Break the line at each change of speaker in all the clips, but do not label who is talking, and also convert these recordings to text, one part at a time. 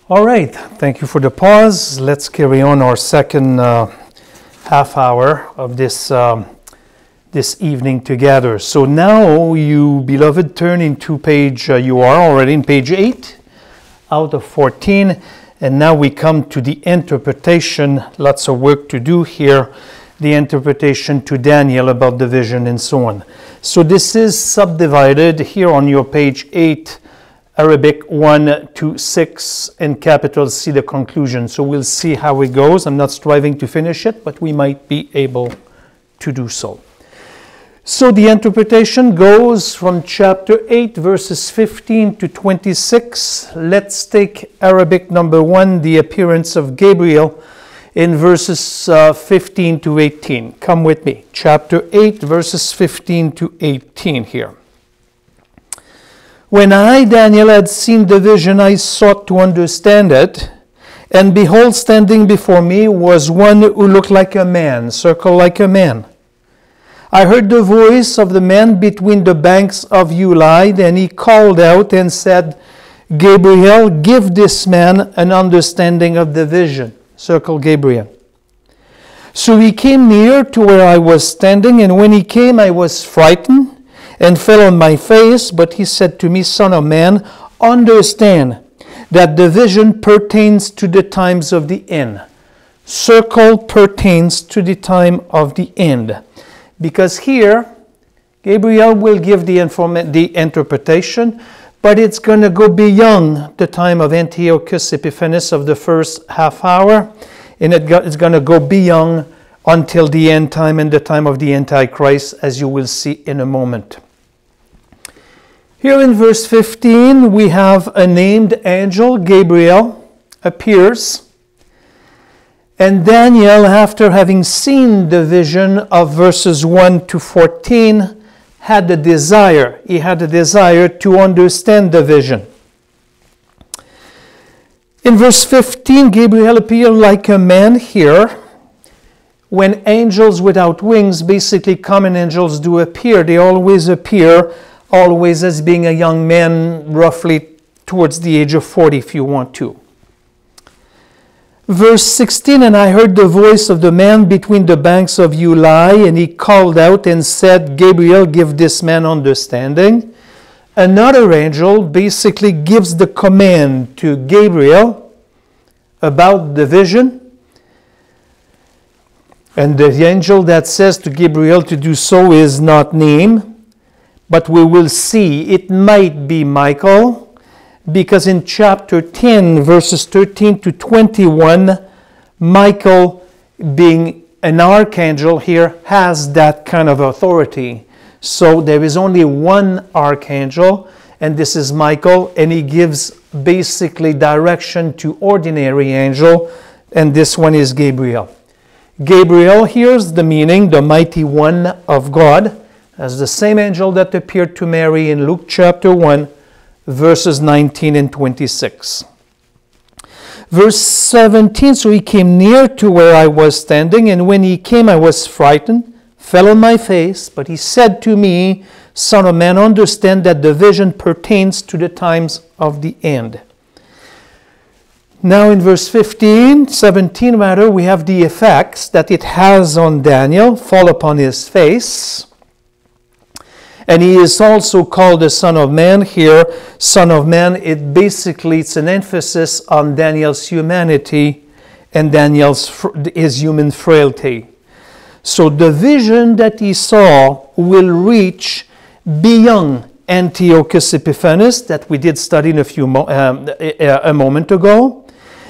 All right, thank you for the pause. Let's carry on our second half hour of this evening together. So now, you beloved, turn into page, you are already in page 8 out of 14, and now we come to the interpretation. Lots of work to do here. The interpretation to Daniel about the vision and so on. So this is subdivided here on your page 8, Arabic 1 to 6, and capital C, the conclusion. So we'll see how it goes. I'm not striving to finish it, but we might be able to do so. So the interpretation goes from chapter 8, verses 15 to 26. Let's take Arabic number 1, the appearance of Gabriel, in verses 15 to 18. Come with me. Chapter 8, verses 15 to 18 here. When I, Daniel, had seen the vision, I sought to understand it. And behold, standing before me was one who looked like a man, circled like a man. I heard the voice of the man between the banks of Ulai, and he called out and said, Gabriel, give this man an understanding of the vision. Circle Gabriel. So he came near to where I was standing, and when he came, I was frightened and fell on my face. But he said to me, Son of man, understand that the vision pertains to the times of the end. Circle pertains to the time of the end. Because here, Gabriel will give the interpretation, but it's going to go beyond the time of Antiochus Epiphanes of the first half hour, and it's going to go beyond until the end time and the time of the Antichrist, as you will see in a moment. Here in verse 15, we have a named angel, Gabriel, appears. And Daniel, after having seen the vision of verses 1 to 14, had a desire. He had a desire to understand the vision. In verse 15, Gabriel appeared like a man here. When angels without wings, basically common angels, do appear, they always appear always as being a young man, roughly towards the age of 40, if you want to. Verse 16, and I heard the voice of the man between the banks of Ulai, and he called out and said, Gabriel, give this man understanding. Another angel basically gives the command to Gabriel about the vision. And the angel that says to Gabriel to do so is not named, but we will see it might be Michael, because in chapter 10, verses 13 to 21, Michael, being an archangel here, has that kind of authority. So there is only one archangel, and this is Michael, and he gives basically direction to ordinary angel, and this one is Gabriel. Gabriel, here's the meaning, the mighty one of God, as the same angel that appeared to Mary in Luke chapter 1, verses 19 and 26. Verse 17, so he came near to where I was standing, and when he came, I was frightened, fell on my face, but he said to me, Son of man, understand that the vision pertains to the times of the end. Now in verse 17 rather, we have the effects that it has on Daniel fall upon his face. And he is also called the Son of Man here. Son of Man, it's an emphasis on Daniel's humanity and his human frailty. So the vision that he saw will reach beyond Antiochus Epiphanes that we did study in a moment ago,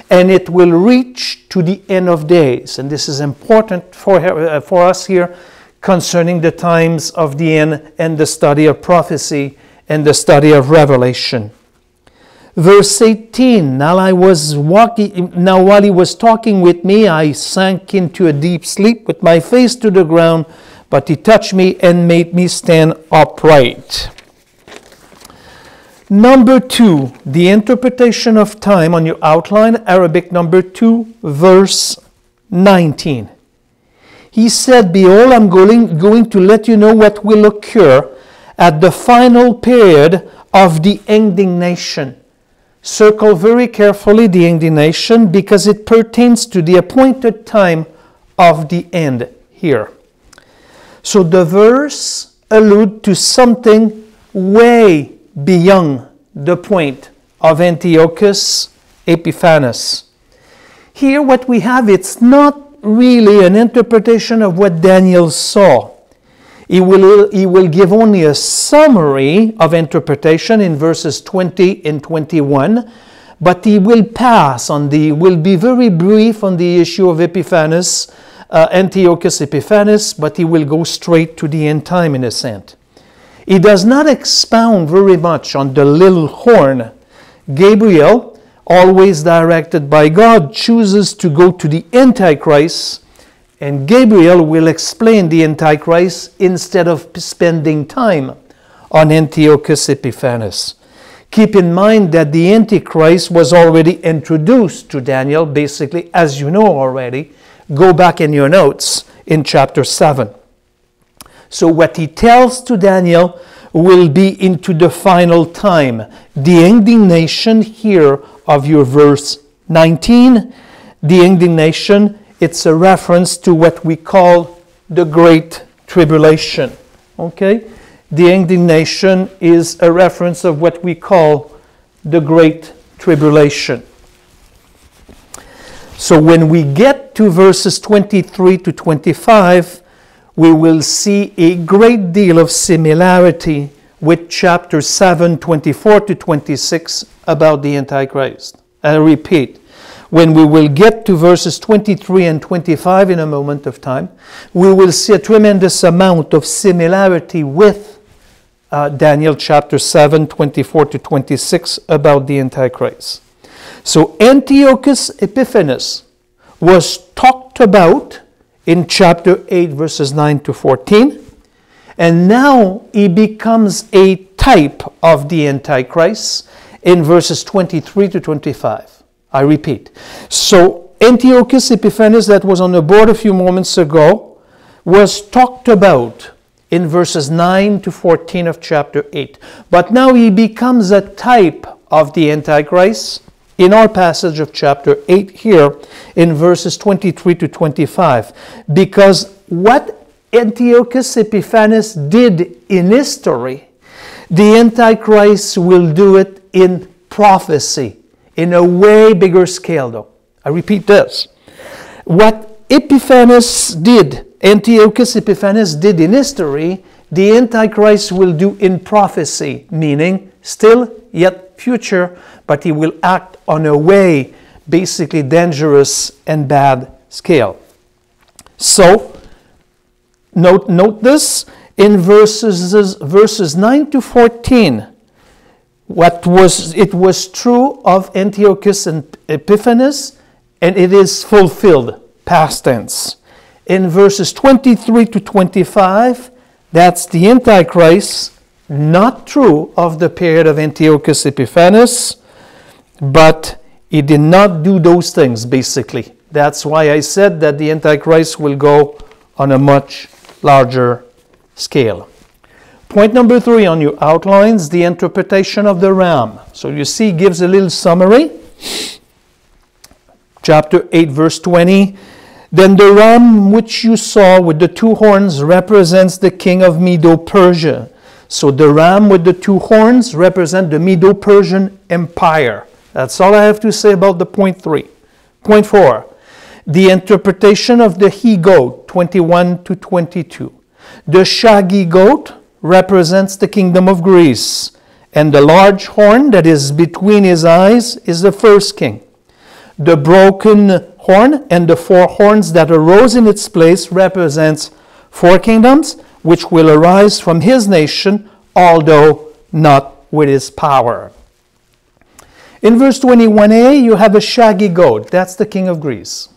and it will reach to the end of days. And this is important for us here, concerning the times of the end and the study of prophecy and the study of Revelation. Verse 18, while he was talking with me, I sank into a deep sleep with my face to the ground, but he touched me and made me stand upright. Number 2, the interpretation of time on your outline, Arabic number 2, verse 19. He said, Behold, I'm going to let you know what will occur at the final period of the indignation. Circle very carefully the indignation because it pertains to the appointed time of the end here. So the verse alludes to something way beyond the point of Antiochus Epiphanes. Here what we have, it's not really an interpretation of what Daniel saw. He will give only a summary of interpretation in verses 20 and 21, but he will will be very brief on the issue of Epiphanes, Antiochus Epiphanes, but he will go straight to the end time in a sense. He does not expound very much on the little horn. Gabriel, always directed by God, chooses to go to the Antichrist, and Gabriel will explain the Antichrist instead of spending time on Antiochus Epiphanes. Keep in mind that the Antichrist was already introduced to Daniel, basically, as you know already. Go back in your notes in chapter 7. So what he tells to Daniel will be into the final time. The indignation here of your verse 19, the indignation, it's a reference to what we call the Great Tribulation. Okay? The indignation is a reference of what we call the Great Tribulation. So when we get to verses 23 to 25, we will see a great deal of similarity with chapter 7, 24 to 26 about the Antichrist. I repeat, when we will get to verses 23 and 25 in a moment of time, we will see a tremendous amount of similarity with Daniel chapter 7, 24 to 26 about the Antichrist. So Antiochus Epiphanes was talked about in chapter 8, verses 9 to 14, and now he becomes a type of the Antichrist in verses 23 to 25. I repeat. So Antiochus Epiphanes, that was on the board a few moments ago, was talked about in verses 9 to 14 of chapter 8. But now he becomes a type of the Antichrist in our passage of chapter 8 here in verses 23 to 25. Because what Antiochus Epiphanes did in history, the Antichrist will do it in prophecy, in a way bigger scale though. I repeat this. What Epiphanes did, Antiochus Epiphanes did in history, the Antichrist will do in prophecy, meaning still yet future, but he will act on a way basically dangerous and bad scale. So, note this, in verses 9 to 14, it was true of Antiochus and Epiphanes, and it is fulfilled, past tense. In verses 23 to 25, that's the Antichrist, not true of the period of Antiochus Epiphanes, but he did not do those things, basically. That's why I said that the Antichrist will go on a much larger scale. Point number 3 on your outlines, the interpretation of the ram. So you see, gives a little summary. Chapter 8, verse 20. Then the ram which you saw with the 2 horns represents the king of Medo-Persia. So the ram with the 2 horns represent the Medo-Persian Empire. That's all I have to say about the point 3. Point 4. The interpretation of the he-goat, 21 to 22. The shaggy goat represents the kingdom of Greece, and the large horn that is between his eyes is the first king. The broken horn and the 4 horns that arose in its place represents 4 kingdoms, which will arise from his nation, although not with his power. In verse 21a, you have a shaggy goat. That's the king of Greece.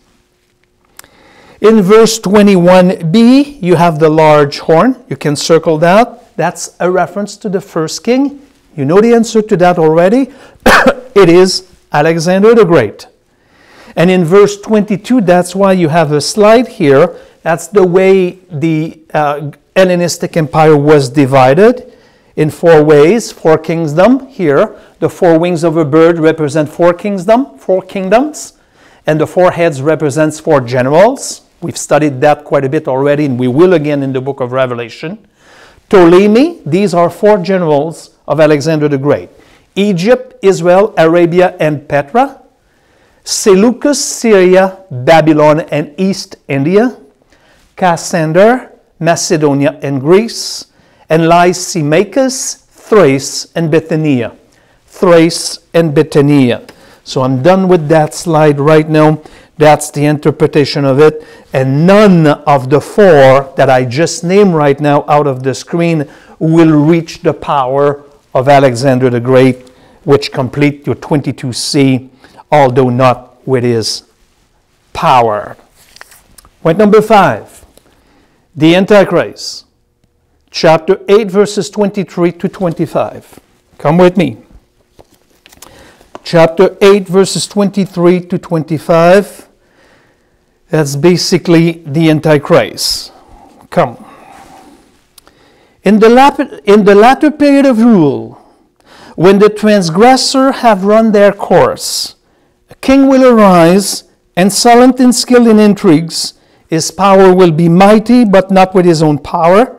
In verse 21b, you have the large horn. You can circle that. That's a reference to the first king. You know the answer to that already. It is Alexander the Great. And in verse 22, that's why you have a slide here. That's the way the Hellenistic Empire was divided. in 4 ways, 4 kingdoms here. The 4 wings of a bird represent 4 kingdoms, and the 4 heads represents 4 generals. We've studied that quite a bit already, and we will again in the book of Revelation. Ptolemy, these are 4 generals of Alexander the Great. Egypt, Israel, Arabia, and Petra. Seleucus, Syria, Babylon, and East India. Cassander, Macedonia, and Greece. And Lysimachus, Thrace, and Bithynia. Thrace and Bithynia. So I'm done with that slide right now. That's the interpretation of it. And none of the 4 that I just named right now out of the screen will reach the power of Alexander the Great, which complete your 22C, although not with his power. Point number 5, the Antichrist. Chapter 8, verses 23 to 25. Come with me. Chapter 8, verses 23 to 25. That's basically the Antichrist. Come. In the latter period of rule, when the transgressor have run their course, a king will arise, and silent and skilled in intrigues. His power will be mighty, but not with his own power.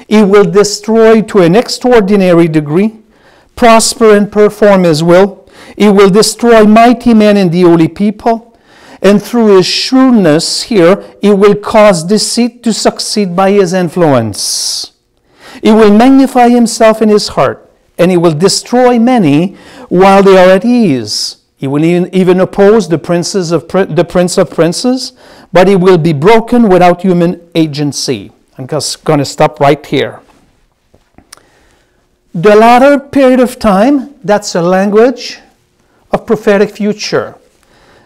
He will destroy to an extraordinary degree, prosper and perform his will. He will destroy mighty men and the holy people. And through his shrewdness here, he will cause deceit to succeed by his influence. He will magnify himself in his heart, and he will destroy many while they are at ease. He will even oppose the Prince of Princes, but he will be broken without human agency. I'm just going to stop right here. The latter period of time, that's a language of prophetic future.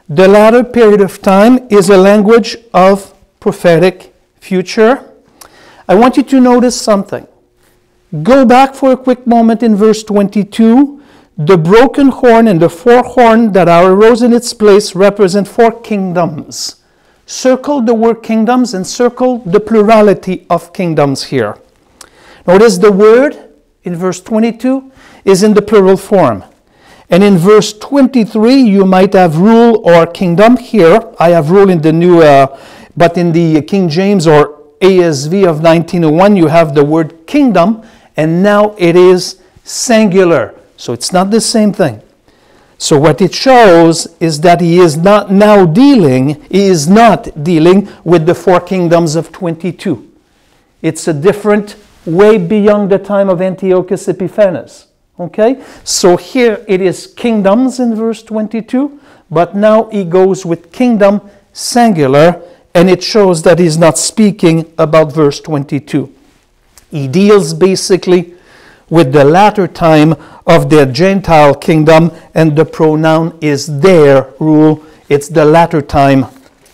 The latter period of time is a language of prophetic future. I want you to notice something. Go back for a quick moment in verse 22. The broken horn and the 4 horns that are arose in its place represent 4 kingdoms. Circle the word kingdoms and circle the plurality of kingdoms here. Notice the word in verse 22 is in the plural form. And in verse 23, you might have rule or kingdom here. I have rule in the new, but in the King James or ASV of 1901, you have the word kingdom, and now it is singular. So it's not the same thing. So what it shows is that he is not dealing with the 4 kingdoms of 22. It's a different, way beyond the time of Antiochus Epiphanes. Okay? So here it is kingdoms in verse 22, but now he goes with kingdom singular, and it shows that he's not speaking about verse 22. He deals basically with the latter time of the Gentile kingdom, and the pronoun is their rule. It's the latter time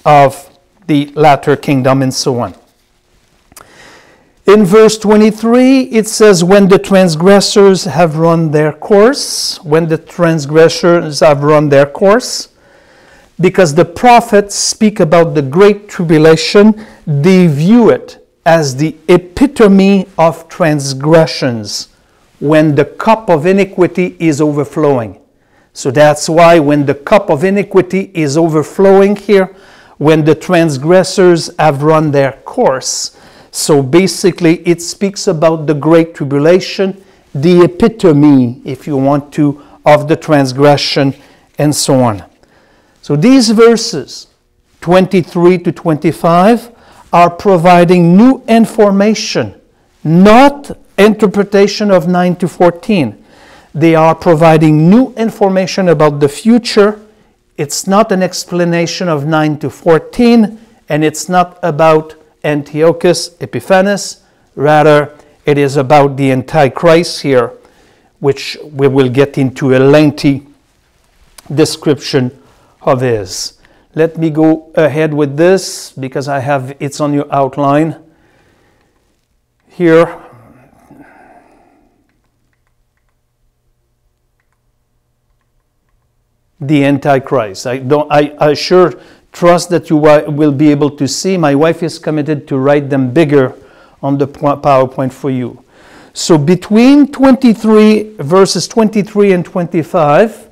of the latter kingdom, and so on. In verse 23, it says, when the transgressors have run their course, when the transgressors have run their course, because the prophets speak about the great tribulation, they view it as the epitome of transgressions, when the cup of iniquity is overflowing. So that's why when the cup of iniquity is overflowing here, when the transgressors have run their course. So basically it speaks about the great tribulation, the epitome, if you want to, of the transgression, and so on. So these verses, 23 to 25, are providing new information, not interpretation of 9 to 14. They are providing new information about the future. It's not an explanation of 9 to 14, and it's not about Antiochus Epiphanes. Rather, it is about the Antichrist here, which we will get into a lengthy description of his. Let me go ahead with this because it's on your outline here. The Antichrist. I sure trust that you will be able to see. My wife is committed to write them bigger on the PowerPoint for you. So between verses 23 and 25,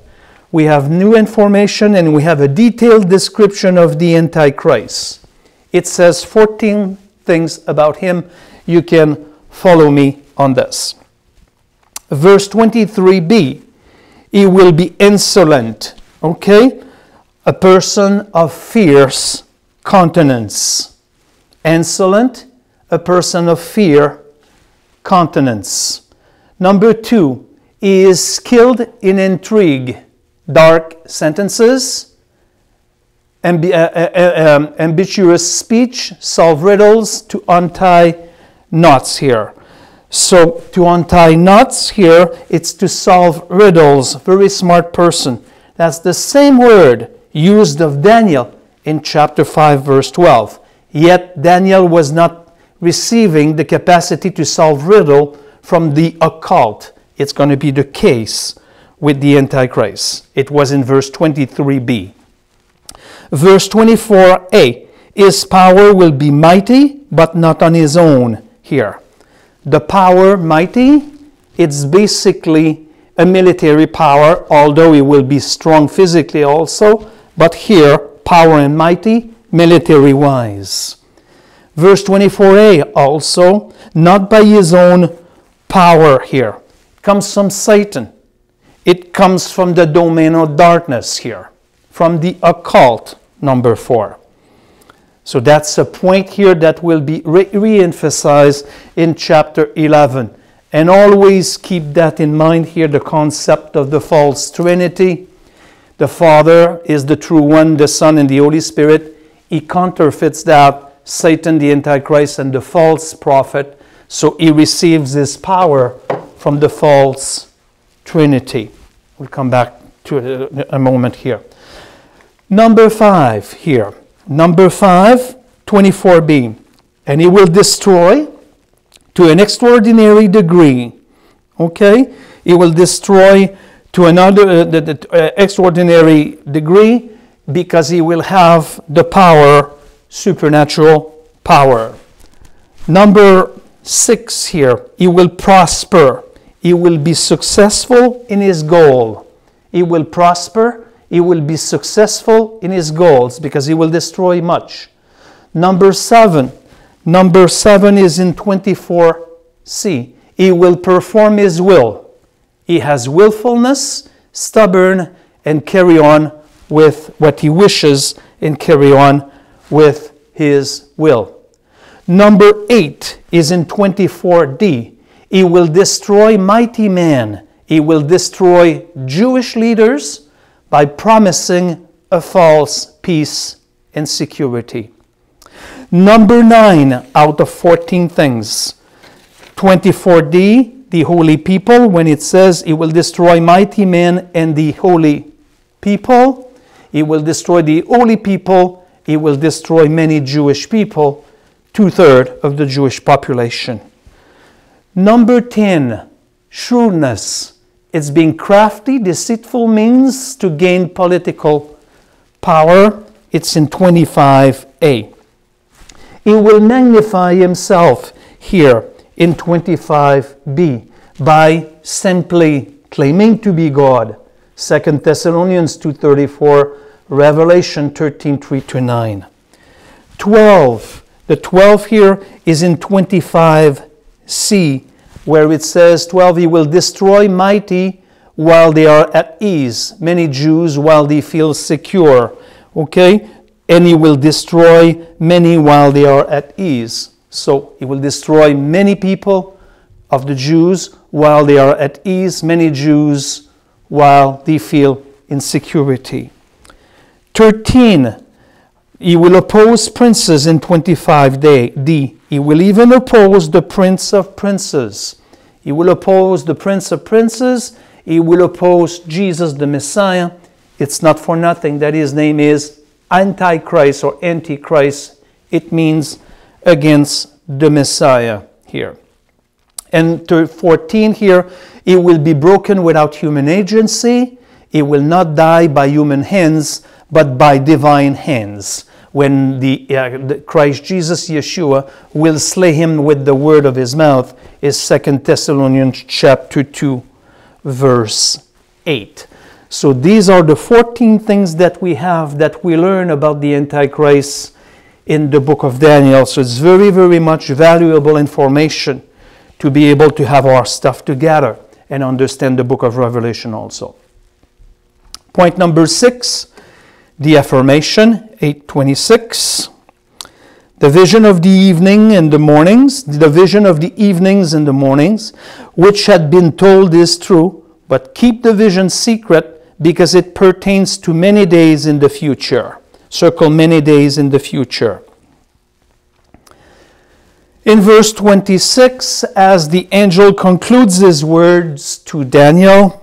we have new information and we have a detailed description of the Antichrist. It says 14 things about him. You can follow me on this. Verse 23b, he will be insolent, okay? A person of fierce countenance. Insolent, a person of fear, countenance. Number 2, he is skilled in intrigue, dark sentences, ambiguous speech, solve riddles, to untie knots here. So to untie knots here, it's to solve riddles. Very smart person. That's the same word used of Daniel in chapter 5, verse 12. Yet Daniel was not receiving the capacity to solve riddle from the occult. It's going to be the case with the Antichrist. It was in verse 23b. Verse 24a, his power will be mighty, but not on his own here. The power mighty, it's basically a military power, although it will be strong physically also, but here, power and mighty, military-wise. Verse 24a also, not by his own power here. It comes from Satan. It comes from the domain of darkness here, from the occult, number 4. So that's a point here that will be re-emphasized in chapter 11. And always keep that in mind here, the concept of the false Trinity. The Father is the true one, the Son and the Holy Spirit. He counterfeits that, Satan, the Antichrist, and the false prophet. So he receives his power from the false Trinity. We'll come back to it a moment here. Number 5 here. Number 5, 24b. And he will destroy to an extraordinary degree. Okay? He will destroy to another extraordinary degree because he will have the power, supernatural power. Number 6 here, he will prosper. He will be successful in his goal. He will prosper. He will be successful in his goals because he will destroy much. Number 7 is in 24c. He will perform his will. He has willfulness, stubborn, and carry on with what he wishes and carry on with his will. Number 8 is in 24d. He will destroy mighty men. He will destroy Jewish leaders by promising a false peace and security. Number 9 out of 14 things. 24d, the holy people, when it says he will destroy mighty men and the holy people, he will destroy the holy people, he will destroy many Jewish people, 2/3 of the Jewish population. Number 10, shrewdness. It's being crafty, deceitful means to gain political power. It's in 25a. He will magnify himself here in 25b by simply claiming to be God. 2 Thessalonians 2:34, Revelation 13:3-9. 12. The 12 here is in 25c, where it says 12, he will destroy mighty while they are at ease. Many Jews while they feel secure. Okay? And he will destroy many while they are at ease. So he will destroy many people of the Jews while they are at ease. Many Jews while they feel insecurity. 13. He will oppose princes in 25d. He will even oppose the prince of princes. He will oppose the prince of princes. He will oppose Jesus the Messiah. It's not for nothing that his name is Antichrist or Antichrist. It means against the Messiah here. And 14 here, he will be broken without human agency. He will not die by human hands, but by divine hands. when the Christ Jesus, Yeshua, will slay him with the word of his mouth, is 2 Thessalonians chapter 2, verse 8. So these are the 14 things that we have that we learn about the Antichrist in the book of Daniel. So it's very, very much valuable information to be able to have our stuff together and understand the book of Revelation also. Point number 6, the affirmation, 8:26. The vision of the evening and the mornings, the vision of the evenings and the mornings, which had been told is true, but keep the vision secret because it pertains to many days in the future. Circle many days in the future. In verse 26, as the angel concludes his words to Daniel,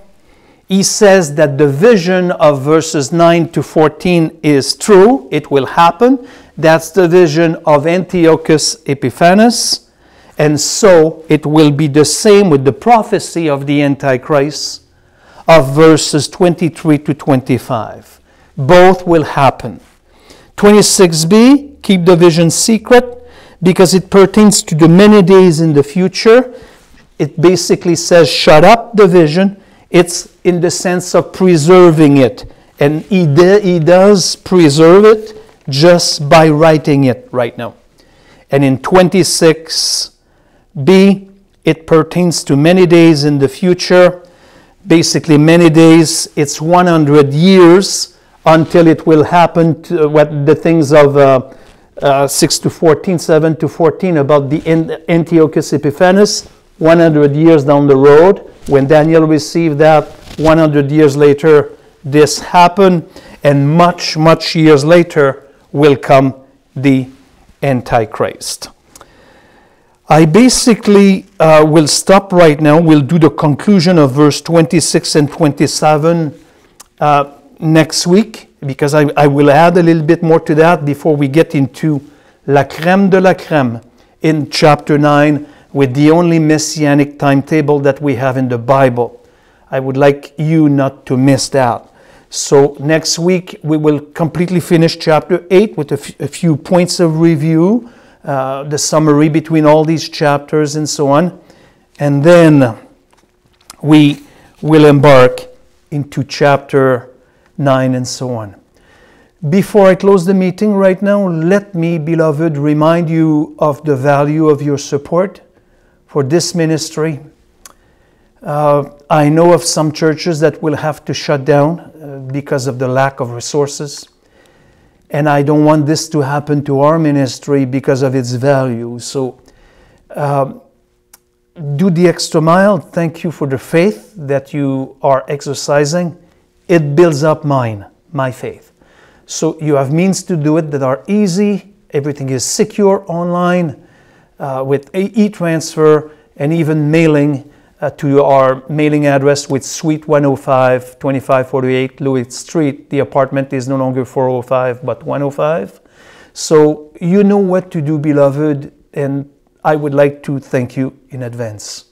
he says that the vision of verses 9 to 14 is true. It will happen. That's the vision of Antiochus Epiphanes. And so it will be the same with the prophecy of the Antichrist of verses 23 to 25. Both will happen. 26b, keep the vision secret because it pertains to the many days in the future. It basically says, shut up the vision. It's in the sense of preserving it. And he does preserve it just by writing it right now. And in 26b, it pertains to many days in the future. Basically, many days, it's 100 years until it will happen to what the things of 6 to 14, 7 to 14 about the Antiochus Epiphanes, 100 years down the road. When Daniel received that, 100 years later, this happened, and much, much years later will come the Antichrist. I basically will stop right now. We'll do the conclusion of verse 26 and 27 next week, because I will add a little bit more to that before we get into la crème de la crème in chapter 9, with the only messianic timetable that we have in the Bible. I would like you not to miss that. So next week we will completely finish chapter 8 with a few points of review, the summary between all these chapters and so on. And then we will embark into chapter 9 and so on. Before I close the meeting right now, let me, beloved, remind you of the value of your support for this ministry. I know of some churches that will have to shut down because of the lack of resources. And I don't want this to happen to our ministry because of its value. So do the extra mile. Thank you for the faith that you are exercising. It builds up my faith. So you have means to do it that are easy. Everything is secure online with e-transfer and even mailing to our mailing address with Suite 105, 2548 Louis Street. The apartment is no longer 405 but 105. So you know what to do, beloved, and I would like to thank you in advance.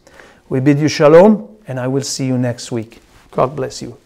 We bid you shalom, and I will see you next week. God bless you.